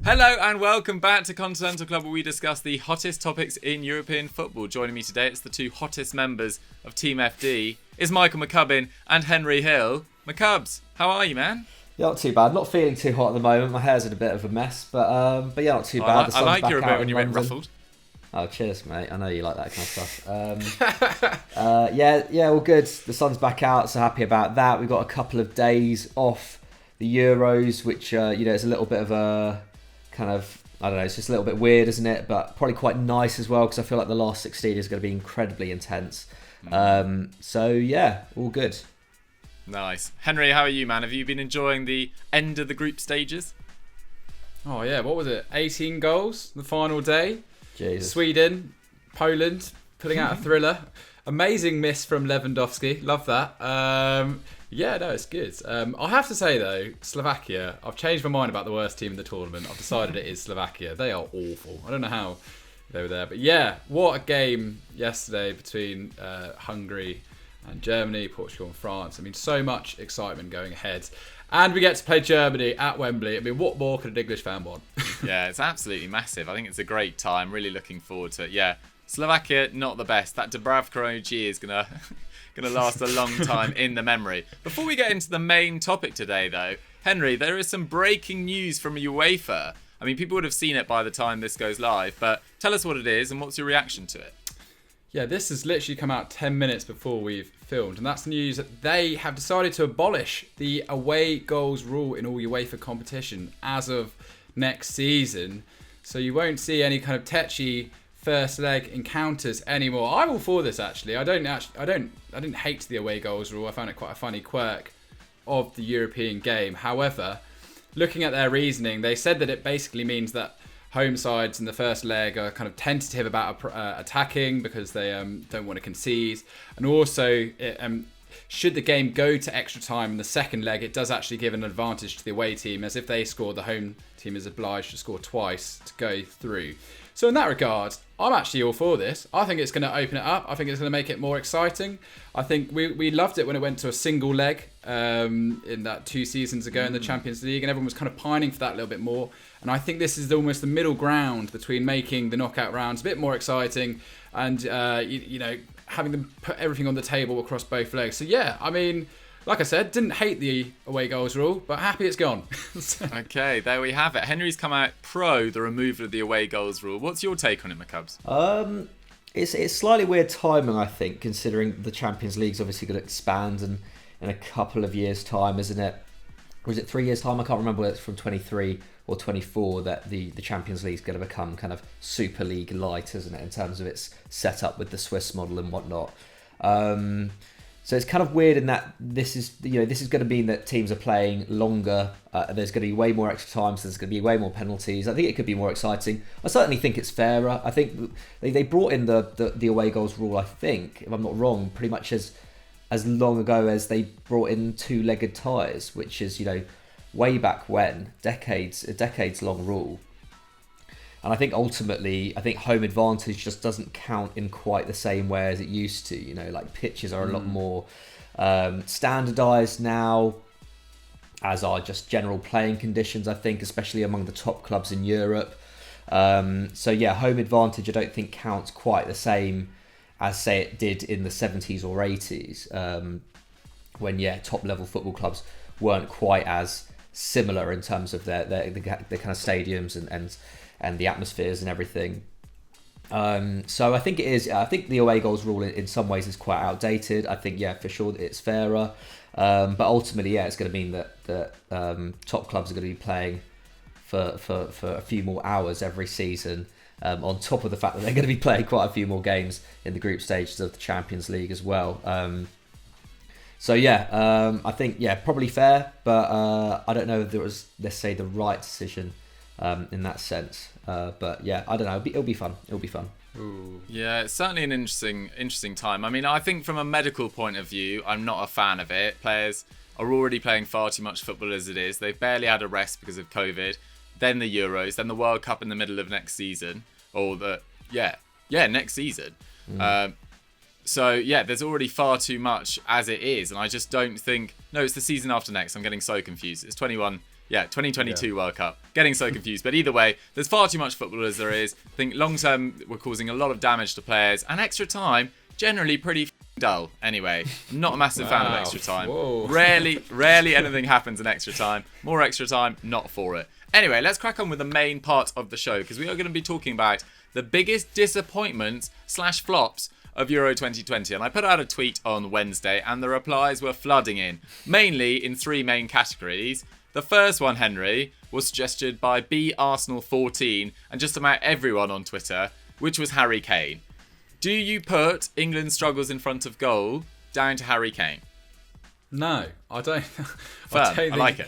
Hello and welcome back to Continental Club, where we discuss the hottest topics in European football. Joining me today, it's the two hottest members of Team FD, is Michael McCubbin and Henry Hill. McCubs, how are you, man? Yeah, not too bad. Not feeling too hot at the moment. My hair's in a bit of a mess, but yeah, not too bad. I like your bit when you're a bit ruffled. Oh, cheers, mate. I know you like that kind of stuff. Yeah, all good. The sun's back out, so happy about that. We've got a couple of days off the Euros, which is a little bit of a kind of, I don't know, it's just a little bit weird, isn't it? But probably quite nice as well, because I feel like the last 16 is going to be incredibly intense. So yeah, all good. Nice. Henry, how are you, man? Have you been enjoying the end of the group stages? Oh yeah, what was it? 18 goals the final day. Jesus. Sweden, Poland, putting out a thriller. Amazing miss from Lewandowski. Love that. Yeah, no, it's good. I have to say though, Slovakia, I've changed my mind about the worst team in the tournament. I've decided it is Slovakia. They are awful. I don't know how they were there. But yeah, what a game yesterday between Hungary and Germany, Portugal and France. I mean, so much excitement going ahead. And we get to play Germany at Wembley. I mean, what more could an English fan want? Yeah, it's absolutely massive. I think it's a great time. Really looking forward to it. Yeah, Slovakia, not the best. That Dubravka OG is gonna last a long time in the memory. Before we get into the main topic today, though, Henry, there is some breaking news from UEFA. I mean, people would have seen it by the time this goes live, but tell us what it is and what's your reaction to it? Yeah, this has literally come out 10 minutes before we've filmed, and that's the news that they have decided to abolish the away goals rule in all UEFA competition as of next season. So you won't see any kind of tetchy first leg encounters anymore. I'm all for this, actually. I didn't hate the away goals rule. I found it quite a funny quirk of the European game. However, looking at their reasoning, they said that it basically means that home sides in the first leg are kind of tentative about attacking because they don't want to concede. And also, should the game go to extra time in the second leg, it does actually give an advantage to the away team, as if they score, the home team is obliged to score twice to go through. So in that regard, I'm actually all for this. I think it's going to open it up. I think it's going to make it more exciting. I think we loved it when it went to a single leg in that 2 seasons ago in the Champions League, and everyone was kind of pining for that a little bit more. And I think this is almost the middle ground between making the knockout rounds a bit more exciting and having them put everything on the table across both legs. So yeah, I mean, like I said, didn't hate the away goals rule, but happy it's gone. Okay, there we have it. Henry's come out pro the removal of the away goals rule. What's your take on it, McCubs? It's slightly weird timing, I think, considering the Champions League's obviously going to expand in a couple of years' time, isn't it? Or is it 3 years' time? I can't remember whether it's from 23 or 24 that the Champions League's going to become kind of Super League light, isn't it, in terms of its setup with the Swiss model and whatnot. So it's kind of weird in that this is going to mean that teams are playing longer. There's going to be way more extra time, so there's going to be way more penalties. I think it could be more exciting. I certainly think it's fairer. I think they brought in the away goals rule, I think, if I'm not wrong, pretty much as long ago as they brought in two-legged ties, which is, way back when, a decades long rule. And I think ultimately, home advantage just doesn't count in quite the same way as it used to. Like pitches are a lot more standardised now, as are just general playing conditions, I think, especially among the top clubs in Europe. So yeah, home advantage I don't think counts quite the same as, say, it did in the 70s or 80s, when, top level football clubs weren't quite as similar in terms of their kind of stadiums and the atmospheres and everything. So I think it is. I think the away goals rule in some ways is quite outdated. I think, for sure it's fairer. But ultimately, it's going to mean that top clubs are going to be playing for a few more hours every season, on top of the fact that they're going to be playing quite a few more games in the group stages of the Champions League as well. I think, probably fair, but I don't know if it was, let's say, the right decision in that sense. But yeah, I don't know. It'll be fun. Ooh. Yeah, it's certainly an interesting time. I mean, I think from a medical point of view, I'm not a fan of it. Players are already playing far too much football as it is. They've barely had a rest because of COVID. Then the Euros, then the World Cup in the middle of next season. Next season. There's already far too much as it is. And I just don't think... No, it's the season after next. I'm getting so confused. It's 21 Yeah, 2022 World Cup. Getting so confused. But either way, there's far too much football as there is. I think long term, we're causing a lot of damage to players. And extra time, generally pretty dull. Anyway, I'm not a massive fan of extra time. Whoa. Rarely anything happens in extra time. More extra time, not for it. Anyway, let's crack on with the main part of the show, because we are going to be talking about the biggest disappointments / flops of Euro 2020. And I put out a tweet on Wednesday and the replies were flooding in, mainly in 3 main categories. The first one, Henry, was suggested by BArsenal14 and just about everyone on Twitter, which was Harry Kane. Do you put England's struggles in front of goal down to Harry Kane? No, I don't. I like it.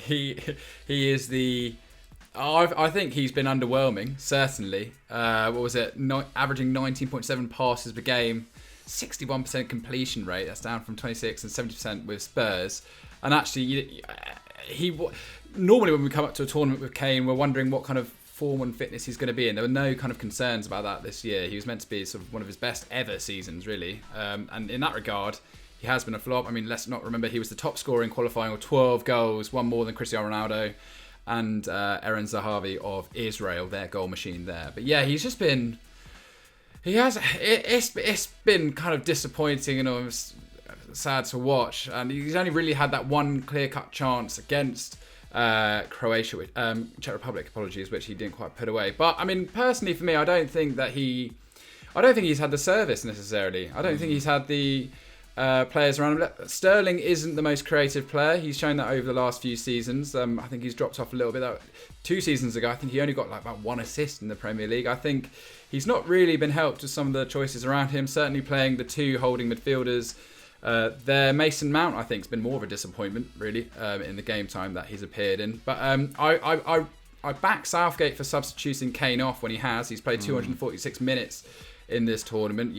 He is the. I think he's been underwhelming, certainly. What was it? Averaging 19.7 passes per game, 61% completion rate. That's down from 26 and 70% with Spurs. And actually, normally when we come up to a tournament with Kane, we're wondering what kind of form and fitness he's going to be in. There were no kind of concerns about that this year. He was meant to be sort of one of his best ever seasons, really. And in that regard, he has been a flop. I mean, let's not remember he was the top scorer in qualifying with 12 goals, one more than Cristiano Ronaldo and Eren Zahavi of Israel, their goal machine there. But yeah, he's just been... It's been kind of disappointing and almost sad to watch. And he's only really had that one clear-cut chance against Croatia, Czech Republic, apologies, which he didn't quite put away. But I mean, personally for me, I don't think he's had the service necessarily. I don't think he's had the players around him. Sterling isn't the most creative player. He's shown that over the last few seasons. I think he's dropped off a little bit. 2 seasons ago, I think he only got like about 1 assist in the Premier League. I think he's not really been helped with some of the choices around him. Certainly playing the 2 holding midfielders. Their Mason Mount, I think, has been more of a disappointment, really, in the game time that he's appeared in. But I back Southgate for substituting Kane off when he has. He's played 246 minutes in this tournament.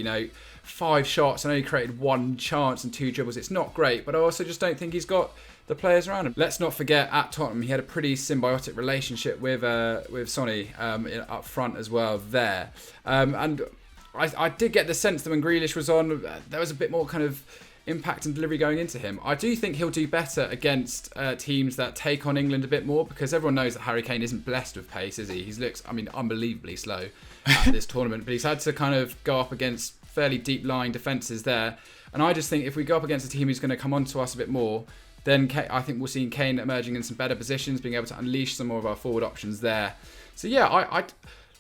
5 shots and only created 1 chance and 2 dribbles. It's not great, but I also just don't think he's got the players around him. Let's not forget, at Tottenham, he had a pretty symbiotic relationship with Sonny up front as well there. And I did get the sense that when Grealish was on, there was a bit more kind of impact and delivery going into him. I do think he'll do better against teams that take on England a bit more, because everyone knows that Harry Kane isn't blessed with pace, is he? He looks, unbelievably slow at this tournament, but he's had to kind of go up against fairly deep line defences there. And I just think if we go up against a team who's going to come onto us a bit more, then I think we'll see Kane emerging in some better positions, being able to unleash some more of our forward options there. So yeah, I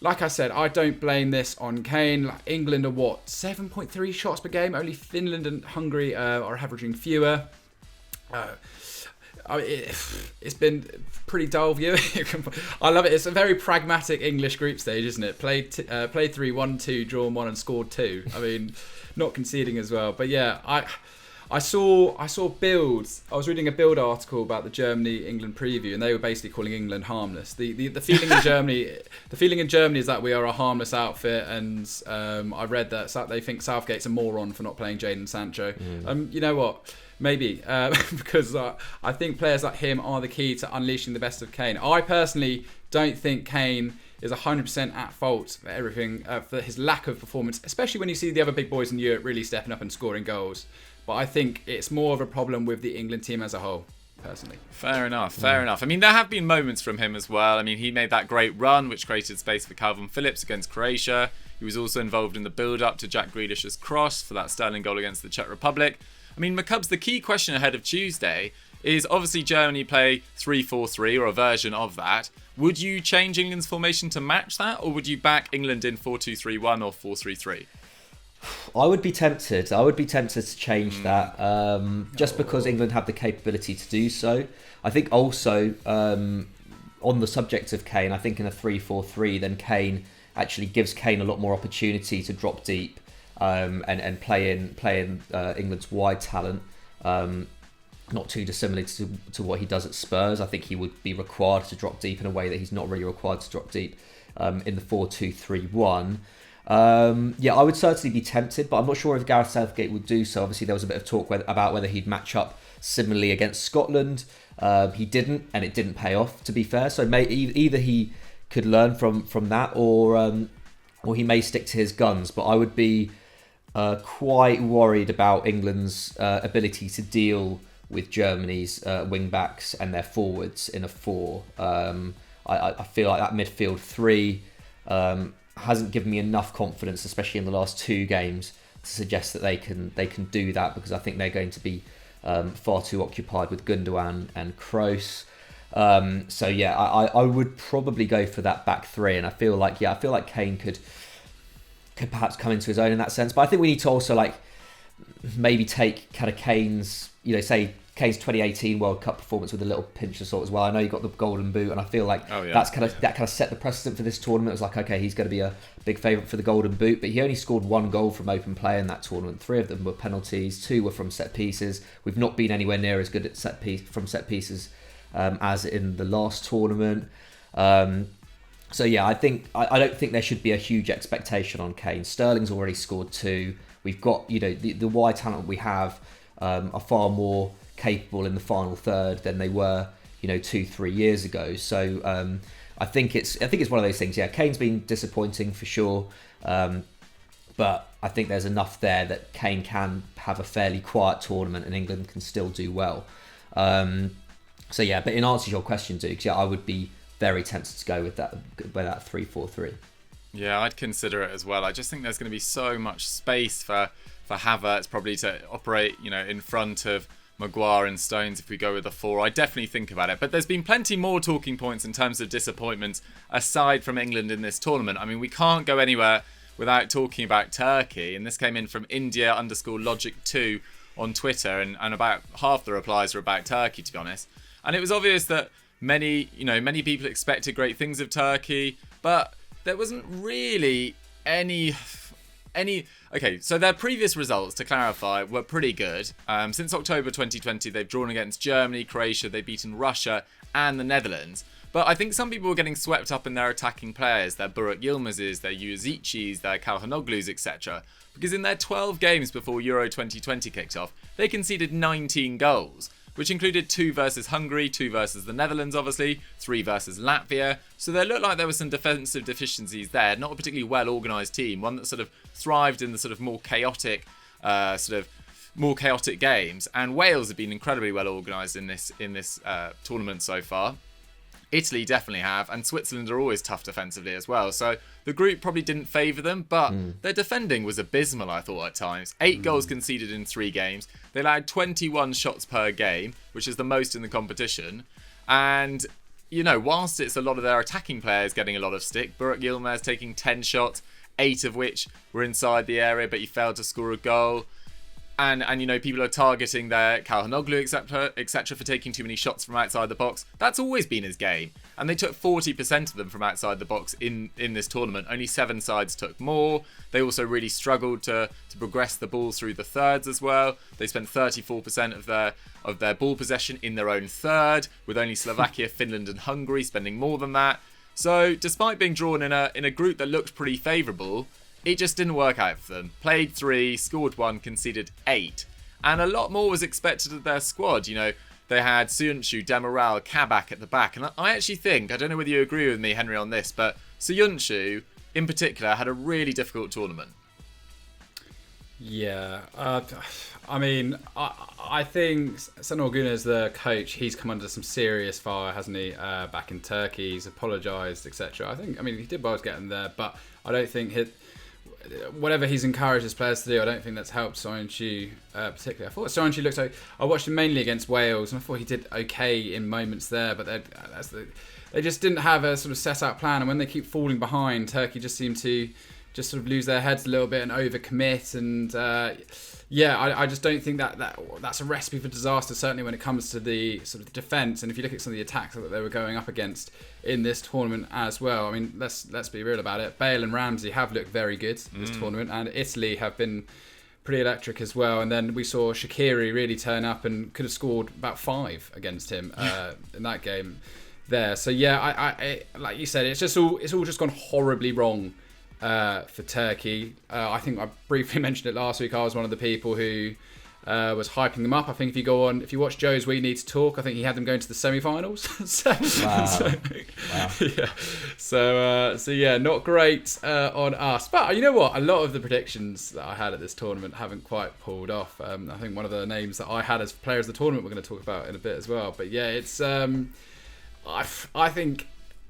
like I said, I don't blame this on Kane. England are 7.3 shots per game? Only Finland and Hungary are averaging fewer. It's been pretty dull viewing. I love it. It's a very pragmatic English group stage, isn't it? Played 3, won 2, drawn 1 and scored 2. I mean, not conceding as well. But yeah, I saw Builds. I was reading a Build article about the Germany-England preview, and they were basically calling England harmless. The feeling in Germany is that we are a harmless outfit, and I read that they think Southgate's a moron for not playing Jadon Sancho. You know what? Maybe because I think players like him are the key to unleashing the best of Kane. I personally don't think Kane is 100% at fault for everything, for his lack of performance, especially when you see the other big boys in Europe really stepping up and scoring goals. But I think it's more of a problem with the England team as a whole, personally. Fair enough. I mean, there have been moments from him as well. I mean, he made that great run, which created space for Calvin Phillips against Croatia. He was also involved in the build-up to Jack Grealish's cross for that Sterling goal against the Czech Republic. I mean, McCubs, the key question ahead of Tuesday is obviously Germany play 3-4-3 or a version of that. Would you change England's formation to match that, or would you back England in 4-2-3-1 or 4-3-3? I would be tempted. To change that, just because England have the capability to do so. I think also, on the subject of Kane, I think in a 3-4-3, then Kane actually gives Kane a lot more opportunity to drop deep and play in England's wide talent. Not too dissimilar to what he does at Spurs. I think he would be required to drop deep in a way that he's not really required to drop deep in the 4-2-3-1. I would certainly be tempted, but I'm not sure if Gareth Southgate would do so. Obviously, there was a bit of talk about whether he'd match up similarly against Scotland. He didn't, and it didn't pay off, to be fair. So either he could learn from that, or he may stick to his guns. But I would be quite worried about England's ability to deal with Germany's wing backs and their forwards in a 4. I feel like that midfield 3 hasn't given me enough confidence, especially in the last 2 games, to suggest that they can do that, because I think they're going to be far too occupied with Gundogan and Kroos. So yeah, I would probably go for that back 3, and I feel like Kane could perhaps come into his own in that sense. But I think we need to also like maybe take kind of Kane's, say Kane's 2018 World Cup performance with a little pinch of salt as well. I know he got the Golden Boot, and I feel like that kind of set the precedent for this tournament. It was like, okay, he's going to be a big favourite for the Golden Boot, but he only scored 1 goal from open play in that tournament. 3 of them were penalties, 2 were from set pieces. We've not been anywhere near as good at set pieces as in the last tournament. So yeah, I don't think there should be a huge expectation on Kane. Sterling's already scored 2. We've got the wide talent we have are far more capable in the final third than they were 2-3 years ago. So I think it's one of those things. Yeah, Kane's been disappointing for sure, but I think there's enough there that Kane can have a fairly quiet tournament and England can still do well. So yeah, but in answer to your question, Dukes, yeah, I would be very tempted to go with that 3-4-3. Yeah, I'd consider it as well. I just think there's going to be so much space for Havertz probably to operate, in front of Maguire and Stones if we go with a 4. I definitely think about it. But there's been plenty more talking points in terms of disappointments aside from England in this tournament. I mean, we can't go anywhere without talking about Turkey. And this came in from India_Logic2 on Twitter. And about half the replies were about Turkey, to be honest. And it was obvious that many people expected great things of Turkey, but there wasn't really any. Okay, so their previous results, to clarify, were pretty good. Since October 2020, they've drawn against Germany, Croatia, they've beaten Russia and the Netherlands. But I think some people were getting swept up in their attacking players, their Burak Yilmaz's, their Yuzic's, their Kalhanoglu's, etc. Because in their 12 games before Euro 2020 kicked off, they conceded 19 goals, which included 2 versus Hungary, 2 versus the Netherlands, obviously, 3 versus Latvia. So there looked like there were some defensive deficiencies there. Not a particularly well-organised team, one that sort of thrived in the sort of more chaotic games. And Wales have been incredibly well-organised in this tournament so far. Italy definitely have, and Switzerland are always tough defensively as well. So the group probably didn't favour them, but their defending was abysmal, I thought, at times. 8 goals conceded in 3 games. They allowed 21 shots per game, which is the most in the competition. And, whilst it's a lot of their attacking players getting a lot of stick, Burak Yilmaz taking 10 shots, 8 of which were inside the area, but he failed to score a goal. And people are targeting their Kalhanoglu, etc., for taking too many shots from outside the box. That's always been his game. And they took 40% of them from outside the box in this tournament. Only 7 sides took more. They also really struggled to progress the ball through the thirds as well. They spent 34% of their ball possession in their own third, with only Slovakia, Finland and Hungary spending more than that. So despite being drawn in a group that looked pretty favourable, it just didn't work out for them. Played 3, scored 1, conceded 8. And a lot more was expected of their squad. They had Söyüncü, Demiral, Kabak at the back. And I actually think, I don't know whether you agree with me, Henry, on this, but Söyüncü, in particular, had a really difficult tournament. Yeah. I think Şenol Güneş, the coach, he's come under some serious fire, hasn't he, back in Turkey. He's apologised, etc. He did well to get him there, but I don't think whatever he's encouraged his players to do, I don't think that's helped Söyüncü particularly. I thought Söyüncü looked okay. I watched him mainly against Wales, and I thought he did okay in moments there, but they just didn't have a sort of set out plan, and when they keep falling behind, Turkey just seem to just sort of lose their heads a little bit and overcommit, and I just don't think that's a recipe for disaster, certainly when it comes to the sort of defence. And if you look at some of the attacks that they were going up against in this tournament as well, let's be real about it. Bale and Ramsey have looked very good this tournament, and Italy have been pretty electric as well. And then we saw Shaqiri really turn up and could have scored about 5 against him in that game there. So yeah, I like you said, it's all just gone horribly wrong for Turkey. I think I briefly mentioned it last week. I was one of the people who was hyping them up. I think if you watch Joe's We Need to Talk, I think he had them going to the semi-finals. So yeah, not great on us. But you know what? A lot of the predictions that I had at this tournament haven't quite pulled off. I think one of the names that I had as players of the tournament we're going to talk about in a bit as well. But yeah, it's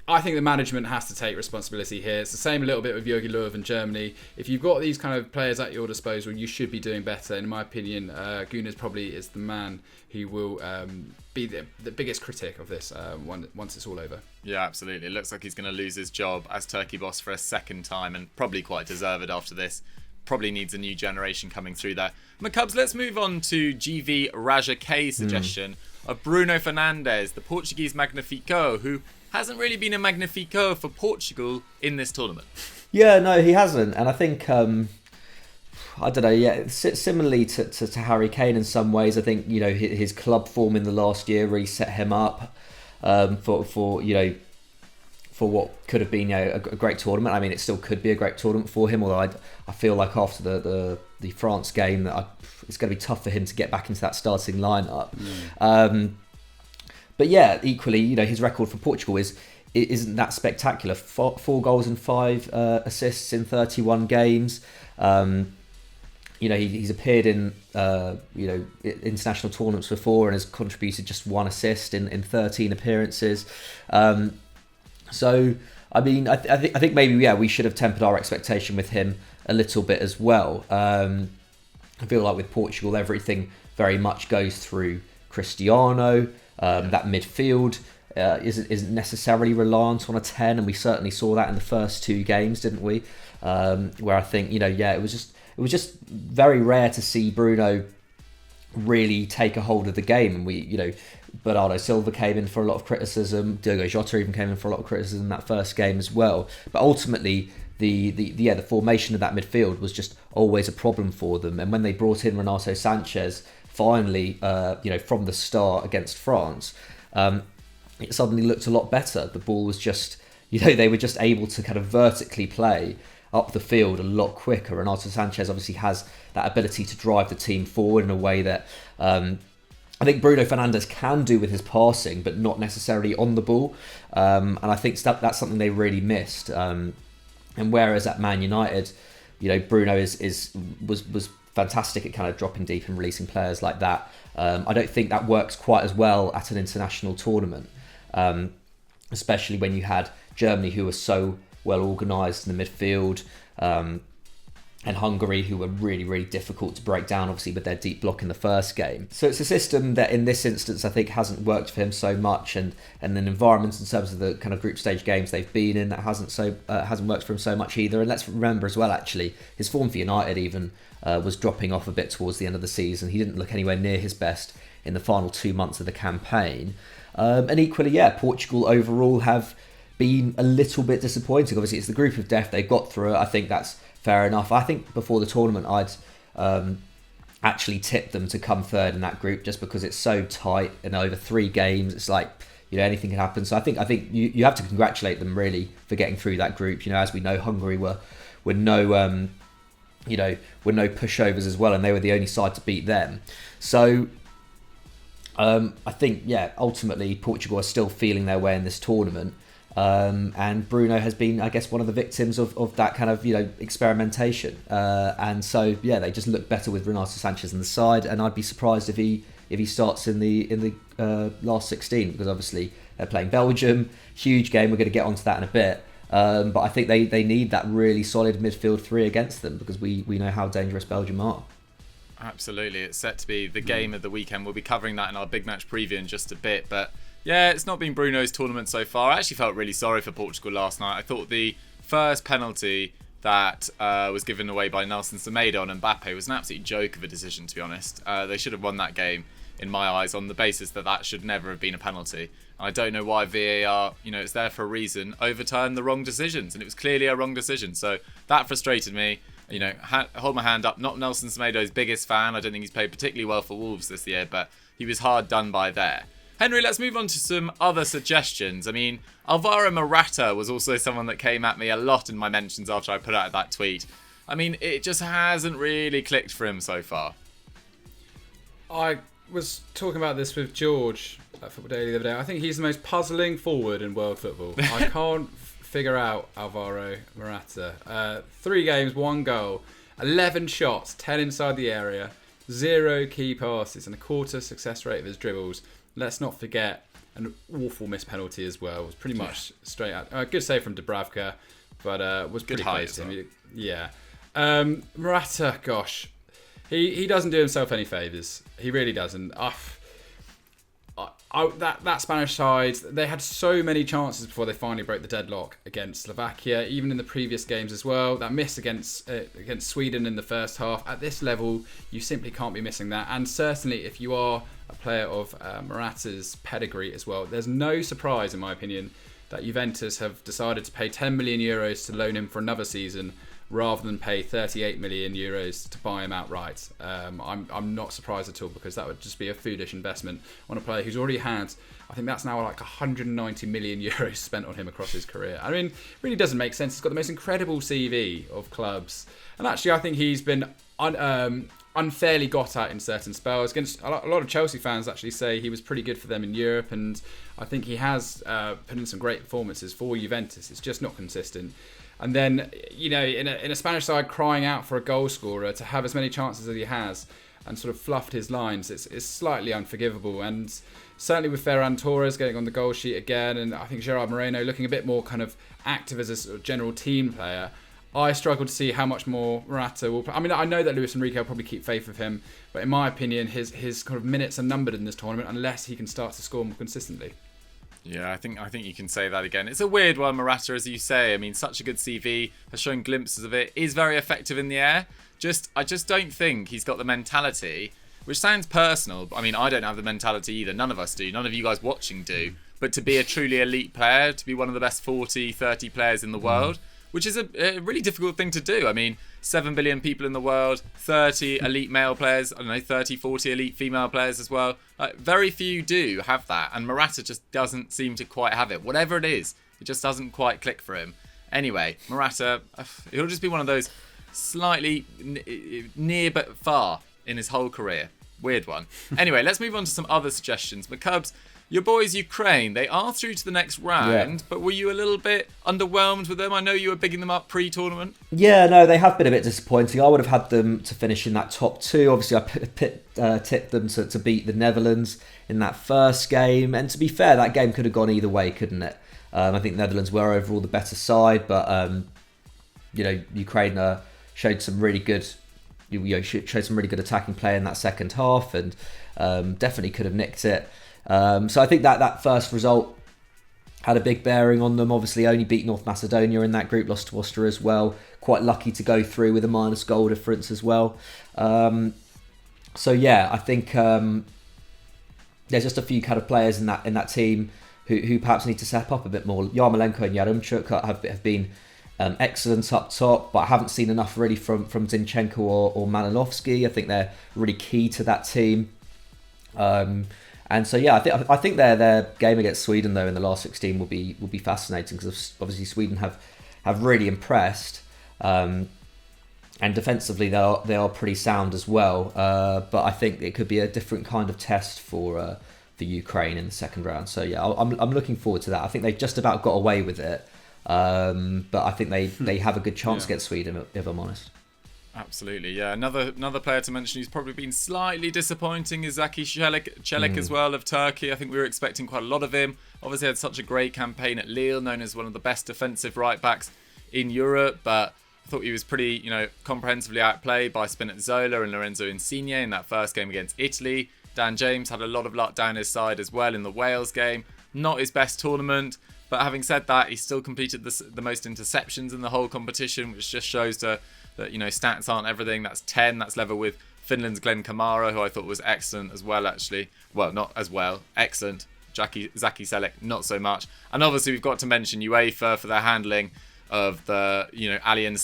I think the management has to take responsibility here. It's the same a little bit with Jogi Löw in Germany. If you've got these kind of players at your disposal, you should be doing better. In my opinion, Gunners probably is the man who will be the biggest critic of this once it's all over. Yeah, absolutely. It looks like he's going to lose his job as Turkey boss for a second time, and probably quite deserved after this. Probably needs a new generation coming through there. McCubs, let's move on to GV Raja K's suggestion of Bruno Fernandes, the Portuguese Magnifico, who hasn't really been a Magnifico for Portugal in this tournament. Yeah, no, he hasn't. And I think, I don't know, yeah, similarly to Harry Kane in some ways, I think, his club form in the last year really set him up for what could have been a great tournament. I mean, it still could be a great tournament for him, although I feel like after the France game that it's going to be tough for him to get back into that starting lineup. But yeah, equally, his record for Portugal isn't that spectacular. 4 goals and 5 assists in 31 games. He's appeared in international tournaments before and has contributed just 1 assist in 13 appearances. So I mean, I think maybe we should have tempered our expectation with him a little bit as well. I feel like with Portugal, everything very much goes through Cristiano. That midfield isn't necessarily reliant on a 10, and we certainly saw that in the first 2 games, didn't we? Where I think it was just very rare to see Bruno really take a hold of the game, and Bernardo Silva came in for a lot of criticism. Diogo Jota even came in for a lot of criticism in that first game as well. But ultimately, the formation of that midfield was just always a problem for them. And when they brought in Renato Sanchez, finally, from the start against France, it suddenly looked a lot better. The ball was just, they were just able to kind of vertically play up the field a lot quicker. Renato Sanchez obviously has that ability to drive the team forward in a way that I think Bruno Fernandes can do with his passing, but not necessarily on the ball. And I think that's something they really missed. And whereas at Man United, Bruno was fantastic at kind of dropping deep and releasing players like that. I don't think that works quite as well at an international tournament, especially when you had Germany, who were so well organised in the midfield, and Hungary, who were really, really difficult to break down, obviously, with their deep block in the first game. So it's a system that in this instance, I think, hasn't worked for him so much, and an environment in terms of the kind of group stage games they've been in that hasn't worked for him so much either. And let's remember as well, actually, his form for United even was dropping off a bit towards the end of the season. He didn't look anywhere near his best in the final 2 months of the campaign. And equally, Portugal overall have been a little bit disappointing. Obviously, it's the group of death. They got through it. I think that's fair enough. I think before the tournament, I'd actually tipped them to come third in that group just because it's so tight and over 3 games. It's like, anything can happen. So I think you have to congratulate them really for getting through that group. As we know, Hungary were no pushovers as well, and they were the only side to beat them. So I think ultimately Portugal are still feeling their way in this tournament. And Bruno has been, I guess, one of the victims of that kind of experimentation, and so they just look better with Renato Sanchez in the side, and I'd be surprised if he starts in the last 16, because obviously they're playing Belgium, huge game. We're going to get onto that in a bit, but I think they need that really solid midfield 3 against them, because we know how dangerous Belgium are. Absolutely, it's set to be the game of the weekend. We'll be covering that in our big match preview in just a bit, but yeah, it's not been Bruno's tournament so far. I actually felt really sorry for Portugal last night. I thought the first penalty that was given away by Nelson Semedo on Mbappe was an absolute joke of a decision, to be honest. They should have won that game, in my eyes, on the basis that should never have been a penalty. And I don't know why VAR, it's there for a reason, overturned the wrong decisions. And it was clearly a wrong decision. So that frustrated me. Hold my hand up. Not Nelson Semedo's biggest fan. I don't think he's played particularly well for Wolves this year, but he was hard done by there. Henry, let's move on to some other suggestions. I mean, Alvaro Morata was also someone that came at me a lot in my mentions after I put out that tweet. I mean, it just hasn't really clicked for him so far. I was talking about this with George at Football Daily the other day. I think he's the most puzzling forward in world football. I can't figure out Alvaro Morata. 3 games, 1 goal, 11 shots, 10 inside the area, 0 key passes, and a quarter success rate of his dribbles. Let's not forget an awful missed penalty as well. It was pretty much straight out. Good save from Dubravka, but was pretty close to him. Yeah. Morata, gosh, he doesn't do himself any favours. He really doesn't. That Spanish side, they had so many chances before they finally broke the deadlock against Slovakia, even in the previous games as well. That miss against Sweden in the first half, at this level, you simply can't be missing that. And certainly, if you are a player of Morata's pedigree as well, there's no surprise, in my opinion, that Juventus have decided to pay 10 million euros to loan him for another season, rather than pay 38 million euros to buy him outright. I'm not surprised at all, because that would just be a foolish investment on a player who's already had, I think that's now like 190 million euros spent on him across his career. I mean, it really doesn't make sense. He's got the most incredible CV of clubs. And actually, I think he's been unfairly got at in certain spells. Against a lot of Chelsea fans actually say he was pretty good for them in Europe, and I think he has put in some great performances for Juventus. It's just not consistent. And then, you know, in a Spanish side crying out for a goal scorer to have as many chances as he has and sort of fluffed his lines, it's slightly unforgivable. And certainly with Ferran Torres getting on the goal sheet again, and I think Gerard Moreno looking a bit more kind of active as a sort of general team player, I struggle to see how much more Morata will play. I mean, I know that Luis Enrique will probably keep faith with him, but in my opinion, his kind of minutes are numbered in this tournament unless he can start to score more consistently. Yeah, I think you can say that again. It's a weird one, Morata, as you say. I mean, such a good CV, has shown glimpses of it, is very effective in the air. I just don't think he's got the mentality, which sounds personal, but I mean, I don't have the mentality either. None of us do. None of you guys watching do. But to be a truly elite player, to be one of the best 40, 30 players in the world, which is a really difficult thing to do. I mean, 7 billion people in the world, 30 elite male players, I don't know, 30, 40 elite female players as well. Very few do have that, and Morata just doesn't seem to quite have it. Whatever it is, it just doesn't quite click for him. Anyway, Morata, he'll just be one of those slightly near but far in his whole career. Weird one. Anyway, let's move on to some other suggestions. McCubs, your boys Ukraine, they are through to the next round, but were you a little bit underwhelmed with them? I know you were bigging them up pre-tournament. Yeah, no, they have been a bit disappointing. I would have had them to finish in that top 2. Obviously, I tipped them to beat the Netherlands in that first game. And to be fair, that game could have gone either way, couldn't it? I think the Netherlands were overall the better side, but Ukraine showed some really good attacking play in that second half, and definitely could have nicked it. So I think that first result had a big bearing on them. Obviously, only beat North Macedonia in that group, lost to Austria as well. Quite lucky to go through with a minus goal difference as well. So yeah, I think there's just a few kind of players in that team who perhaps need to step up a bit more. Yarmolenko and Yaremchuk have been excellent up top, but I haven't seen enough really from Zinchenko or Malinovsky. I think they're really key to that team. And so yeah, I think their game against Sweden though in the last 16 will be fascinating, because obviously Sweden have really impressed, and defensively they are pretty sound as well. But I think it could be a different kind of test for Ukraine in the second round. So yeah, I'm looking forward to that. I think they just about got away with it, but I think they have a good chance against Sweden, if I'm honest. Absolutely, yeah. Another player to mention who's probably been slightly disappointing is Zeki Celik as well, of Turkey. I think we were expecting quite a lot of him. Obviously had such a great campaign at Lille, known as one of the best defensive right-backs in Europe, but I thought he was pretty, comprehensively outplayed by Spinazzola and Lorenzo Insigne in that first game against Italy. Dan James had a lot of luck down his side as well in the Wales game. Not his best tournament, but having said that, he still completed the most interceptions in the whole competition, which just shows that stats aren't everything. That's 10. That's level with Finland's Glenn Kamara, who I thought was excellent as well, actually. Well, not as well. Excellent. Zeki Celik, not so much. And obviously, we've got to mention UEFA for their handling of the Allianz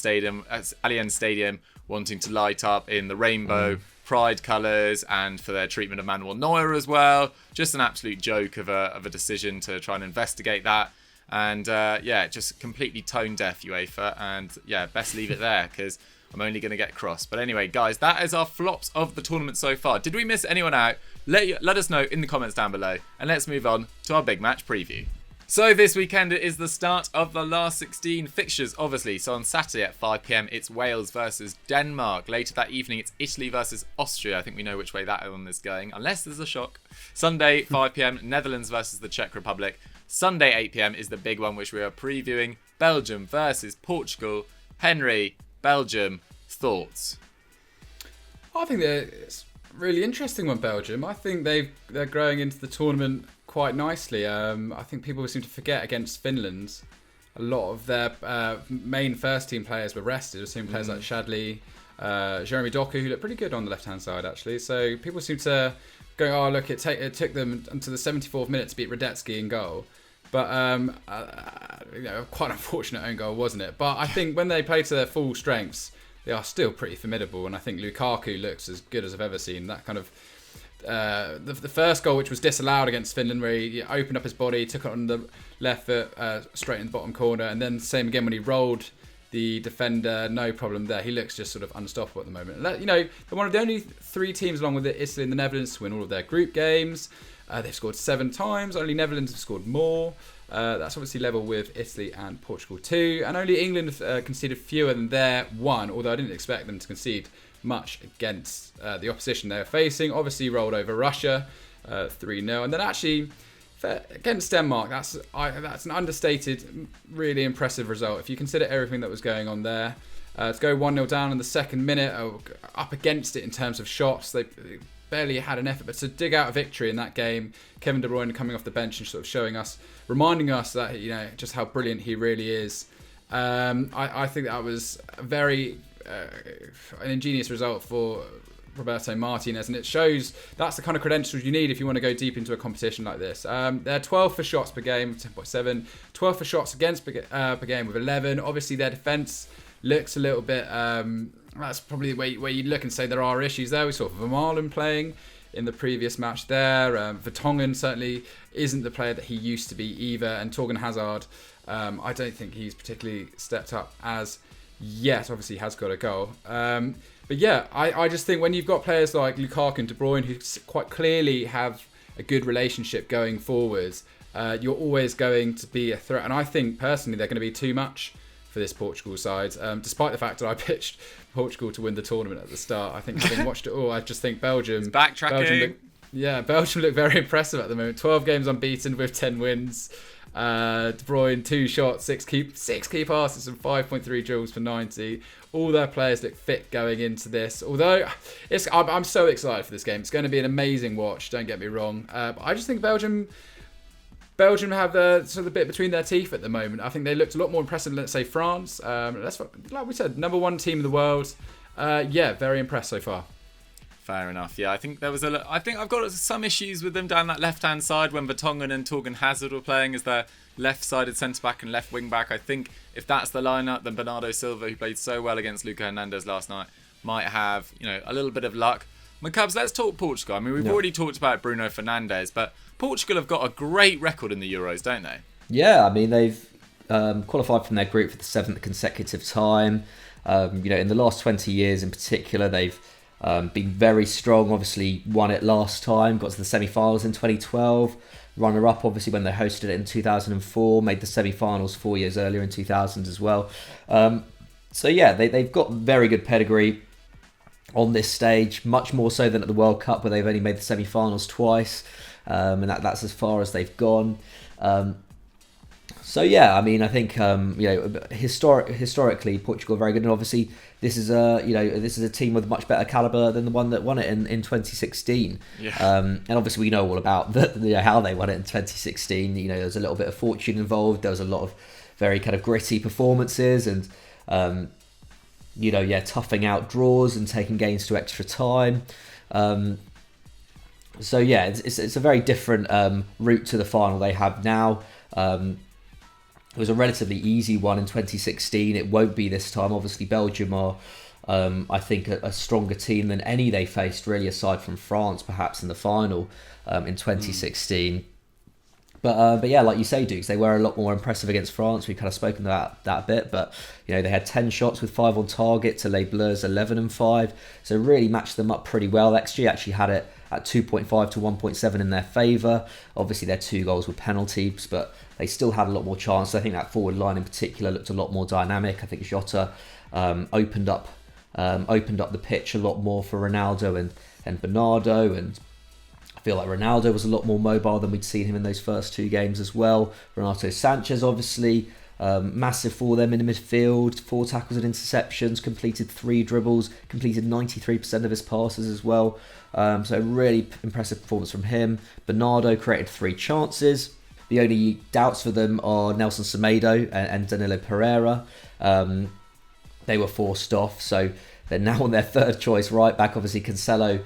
Stadium wanting to light up in the rainbow pride colours, and for their treatment of Manuel Neuer as well. Just an absolute joke of a decision to try and investigate that. And just completely tone deaf UEFA, and best leave it there, because I'm only going to get cross. But anyway, guys, that is our flops of the tournament so far. Did we miss anyone out? Let us know in the comments down below. And let's move on to our big match preview. So this weekend it is the start of the last 16 fixtures, obviously. So on Saturday at 5 p.m, it's Wales versus Denmark. Later that evening, it's Italy versus Austria. I think we know which way that one is going, unless there's a shock. Sunday, 5 p.m, Netherlands versus the Czech Republic. Sunday, 8 p.m, is the big one, which we are previewing. Belgium versus Portugal. Henry, Belgium, thoughts? I think it's a really interesting one, Belgium. I think they're growing into the tournament quite nicely. I think people seem to forget against Finland, a lot of their main first team players were rested. We've seen players like Shadley, Jeremy Doku, who looked pretty good on the left hand side actually. So people seem to go, oh look, it took them until the 74th minute to beat Radetzky in goal. But quite an unfortunate own goal, wasn't it? But I think when they play to their full strengths, they are still pretty formidable. And I think Lukaku looks as good as I've ever seen. That kind of the first goal, which was disallowed against Finland, where he opened up his body, took it on the left foot straight in the bottom corner, and then same again when he rolled the defender, no problem there. He looks just sort of unstoppable at the moment. They're one of the only 3 teams, along with Italy and the Netherlands, to win all of their group games. They've scored 7 times. Only Netherlands have scored more. That's obviously level with Italy and Portugal too. And only England have conceded fewer than their 1, although I didn't expect them to concede much against the opposition they were facing. Obviously rolled over Russia 3-0. And then actually against Denmark, that's an understated, really impressive result. If you consider everything that was going on there. To go 1-0 down in the second minute, up against it in terms of shots. They barely had an effort, but to dig out a victory in that game, Kevin De Bruyne coming off the bench and sort of reminding us that, just how brilliant he really is. I think that was a very an ingenious result for Roberto Martinez, and it shows that's the kind of credentials you need if you want to go deep into a competition like this. They're 12 for shots per game, 10.7, 12 for shots against per game with 11. Obviously their defence looks a little bit, that's probably where you look and say there are issues there. We saw Vermaelen playing in the previous match there. Vertonghen certainly isn't the player that he used to be either, and Torgan Hazard, I don't think he's particularly stepped up as yet. Obviously he has got a goal. But yeah, I just think when you've got players like Lukaku and De Bruyne who quite clearly have a good relationship going forwards, you're always going to be a threat. And I think personally they're going to be too much for this Portugal side, despite the fact that I pitched Portugal to win the tournament at the start. I think having watched it all, I just think Belgium... It's backtracking. Belgium look very impressive at the moment. 12 games unbeaten with 10 wins. De Bruyne, 2 shots, 6 key passes and 5.3 dribbles for 90. All their players look fit going into this. Although I'm so excited for this game. It's going to be an amazing watch, don't get me wrong. But I just think Belgium have sort of a bit between their teeth at the moment. I think they looked a lot more impressive than, let's say, France. Like we said, number 1 team in the world. Very impressed so far. Fair enough. Yeah, I think I've got some issues with them down that left-hand side when Vertonghen and Torgan Hazard were playing as their left-sided centre-back and left wing-back. I think if that's the lineup, then Bernardo Silva, who played so well against Luka Hernandez last night, might have a little bit of luck. McCubs, let's talk Portugal. I mean, we've already talked about Bruno Fernandes, but Portugal have got a great record in the Euros, don't they? Yeah, I mean, they've qualified from their group for the 7th consecutive time. In the last 20 years in particular, they've been very strong. Obviously, won it last time, got to the semi-finals in 2012. Runner-up, obviously, when they hosted it in 2004, made the semi-finals 4 years earlier in 2000 as well. They've got very good pedigree on this stage, much more so than at the World Cup, where they've only made the semi-finals twice. And that's as far as they've gone. I think historically Portugal are very good, and obviously this is a team with much better caliber than the one that won it in 2016. Yeah. And obviously we know all about how they won it in 2016. There was a little bit of fortune involved. There was a lot of very kind of gritty performances and toughing out draws and taking games to extra time. It's a very different route to the final they have now. It was a relatively easy one in 2016. It won't be this time. Obviously, Belgium are, I think, a stronger team than any they faced, really, aside from France, perhaps, in the final in 2016. But yeah, like you say, Dukes, they were a lot more impressive against France. We've kind of spoken about that a bit, but they had 10 shots with 5 on target to Les Bleus 11 and 5, so really matched them up pretty well. XG actually had it at 2.5 to 1.7 in their favour. Obviously, their 2 goals were penalties, but they still had a lot more chance. I think that forward line in particular looked a lot more dynamic. I think Jota opened up the pitch a lot more for Ronaldo and Bernardo, and I feel like Ronaldo was a lot more mobile than we'd seen him in those first 2 games as well. Renato Sanchez, obviously, massive for them in the midfield. 4 tackles and interceptions, completed 3 dribbles, completed 93% of his passes as well. So really impressive performance from him. Bernardo created 3 chances. The only doubts for them are Nelson Semedo and Danilo Pereira. They were forced off, so they're now on their 3rd choice right back. Obviously, Cancelo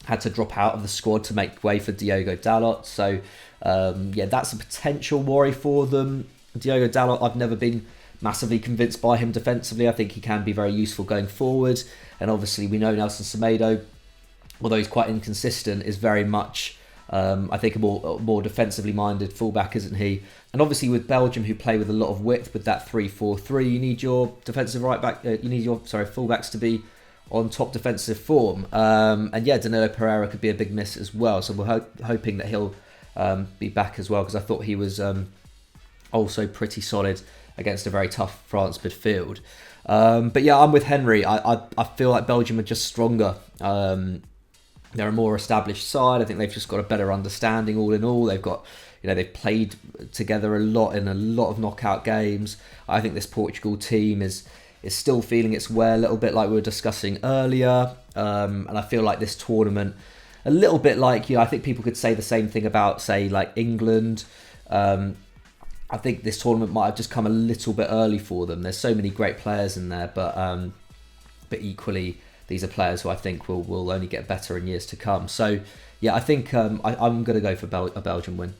had to drop out of the squad to make way for Diogo Dalot. So, that's a potential worry for them. Diogo Dalot, I've never been massively convinced by him defensively. I think he can be very useful going forward. And obviously, we know Nelson Semedo, although he's quite inconsistent, is very much, I think, a more defensively minded fullback, isn't he? And obviously, with Belgium, who play with a lot of width with that 3-4-3, you need your defensive right back. You need your fullbacks to be on top defensive form. And Danilo Pereira could be a big miss as well. So we're hoping that he'll be back as well, because I thought he was also pretty solid against a very tough France midfield. But yeah, I'm with Henry. I feel like Belgium are just stronger. They're a more established side. I think they've just got a better understanding all in all. They've got, they've played together a lot in a lot of knockout games. I think this Portugal team is still feeling its way a little bit, like we were discussing earlier. And I feel like this tournament, a little bit like, I think people could say the same thing about, say, like England. I think this tournament might have just come a little bit early for them. There's so many great players in there, but equally, these are players who I think will only get better in years to come. So, yeah, I think I'm going to go for a Belgian win.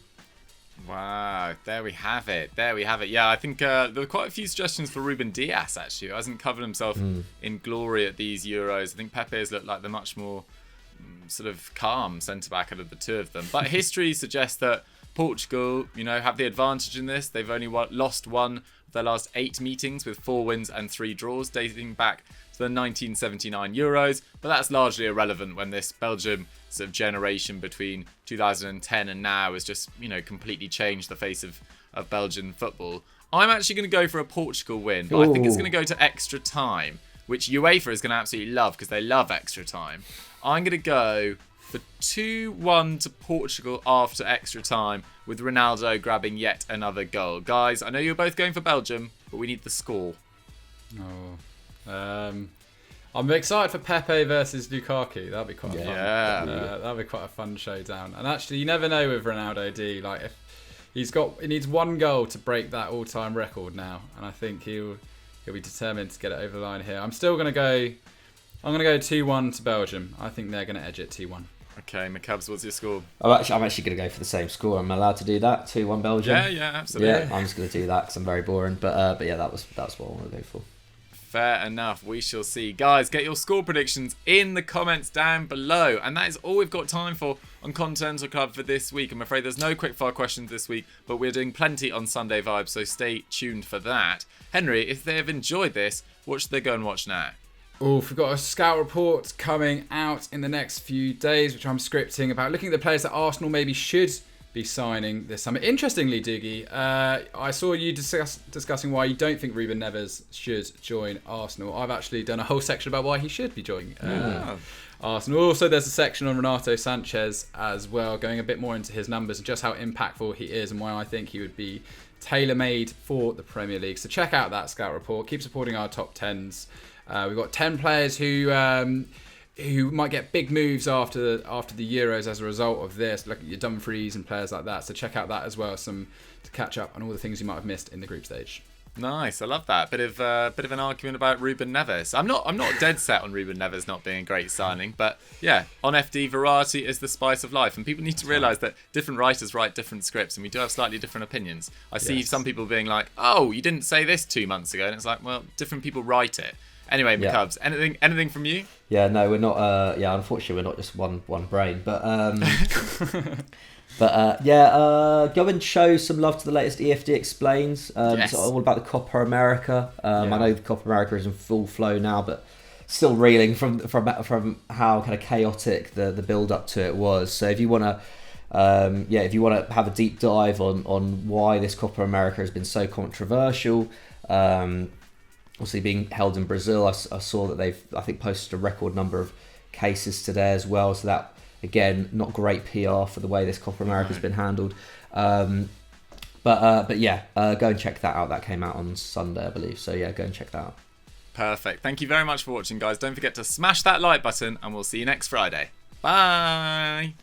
Wow, there we have it. Yeah, I think there were quite a few suggestions for Ruben Dias, actually, who hasn't covered himself in glory at these Euros. I think Pepe has looked like the much more sort of calm centre-back out of the 2 of them. But history suggests that Portugal, have the advantage in this. They've only lost 1 of their last 8 meetings, with 4 wins and 3 draws, dating back to the 1979 Euros. But that's largely irrelevant when this Belgium sort of generation between 2010 and now has just, completely changed the face of Belgian football. I'm actually going to go for a Portugal win, but I think it's going to go to extra time, which UEFA is going to absolutely love because they love extra time. I'm going to go for 2-1 to Portugal after extra time, with Ronaldo grabbing yet another goal. Guys, I know you're both going for Belgium, but we need the score. I'm excited for Pepe versus Lukaku. That'd be quite fun. Yeah. That'd be quite a fun showdown. And actually, you never know with Ronaldo D. Like, if he needs 1 goal to break that all-time record now, and I think he'll be determined to get it over the line here. I'm going to go 2-1 to Belgium. I think they're going to edge it 2-1. Okay, McCubs, what's your score? I'm actually going to go for the same score. I'm allowed to do that. 2-1 Belgium. Yeah, absolutely. Yeah, I'm just going to do that because I'm very boring. But yeah, that's what I want to go for. Fair enough. We shall see. Guys, get your score predictions in the comments down below. And that is all we've got time for on Continental Club for this week. I'm afraid there's no quickfire questions this week, but we're doing plenty on Sunday Vibes, so stay tuned for that. Henry, if they have enjoyed this, what should they go and watch now? We've got a scout report coming out in the next few days, which I'm scripting, about looking at the players that Arsenal maybe should be signing this summer. Interestingly, Dougie, I saw you discussing why you don't think Ruben Neves should join Arsenal. I've actually done a whole section about why he should be joining Arsenal. Also, there's a section on Renato Sanchez as well, going a bit more into his numbers and just how impactful he is and why I think he would be tailor-made for the Premier League. So check out that scout report. Keep supporting our top 10s. We've got 10 players who might get big moves after the Euros as a result of this, like your Dumfries and players like that. So check out that as well, some to catch up on all the things you might have missed in the group stage. Nice, I love that. Bit of an argument about Ruben Neves. I'm not dead set on Ruben Neves not being a great signing, but yeah, on FD, variety is the spice of life, and people need to realise that different writers write different scripts, and we do have slightly different opinions. I see some people being like, "Oh, you didn't say this 2 months ago," and it's like, well, different people write it. Anyway, McCubs, anything from you? Yeah, no, we're not. Unfortunately, we're not just one brain. But But go and show some love to the latest EFD Explains. Yes. It's all about the Copa America. Yeah. I know the Copa America is in full flow now, but still reeling from how kind of chaotic the build up to it was. So if you want to, if you want to have a deep dive on why this Copa America has been so controversial, obviously being held in Brazil, I saw that they've posted a record number of cases today as well. So that, again, not great PR for the way this Copa America has been handled. Go and check that out. That came out on Sunday, I believe. So yeah, go and check that out. Perfect. Thank you very much for watching, guys. Don't forget to smash that like button, and we'll see you next Friday. Bye.